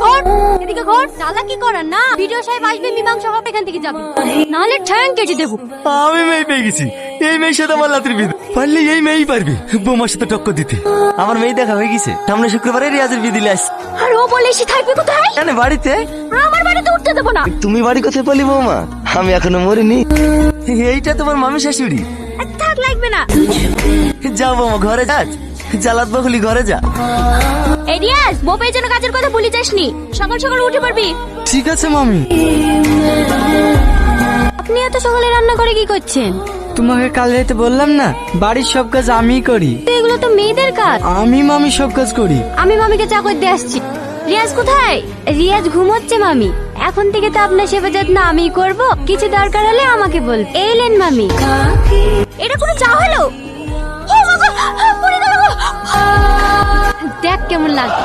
ঘর এদিকে ঘর। চালাকি করার না, ভিডিও সাহেব আসবে, মীমাংসা হবে, এখান থেকে যাবে, নাহলে ঠ্যাং কেটে দেবো। আমি মেয়ে পেয়ে গেছি, এই মেয়ের সাথে আমার লাতির বিয়ে, পারলে এই মেয়েই পারবে বৌমার সাথে টক্কর দিতে। আমার মেয়ে দেখা হয়ে গেছে, সামনে শুক্রবারে রিয়াজের বিয়ে দিলে আসছে। আর ও বলে এসে থাকবে কোথায়? কেন বাড়িতে? আমার বাড়িতে উঠতে দেবো না। তুমি বাড়ি কোথায় পেলি বৌমা? আমি এখনো মরিনি। এইটা তোমার মামি শাশুড়ি। থাক, লাগবে না। যাও বৌমা, ঘরে যাস, জালাত বকুলি ঘরে যা। এই রিয়াজ, বউ পেয়ে যেন কাজের কথা ভুলে যাসনি, সকাল সকাল উঠে পারবি। ঠিক আছে মামি। আপনি এত সকালে রান্না করে কি করছেন? তোমাকে কাল রাতে বললাম না, বাড়ির সব কাজ আমিই করি। তো এগুলো তো মেয়েদের কাজ। আমি মামি সব কাজ করি। আমি মামিকে চা করে দিয়ে আসছি। রিয়াজ কোথায়? রিয়াজ ঘুমোচ্ছে মামি। এখন থেকে তো আপনার সেবা যত্ন আমিই করব, কিছু দরকার হলে আমাকে বল। এলেন মামি। এটা কোনো চা হলো? ও বাবা, পড়ে গেল গো। দেখ কেমন লাগে।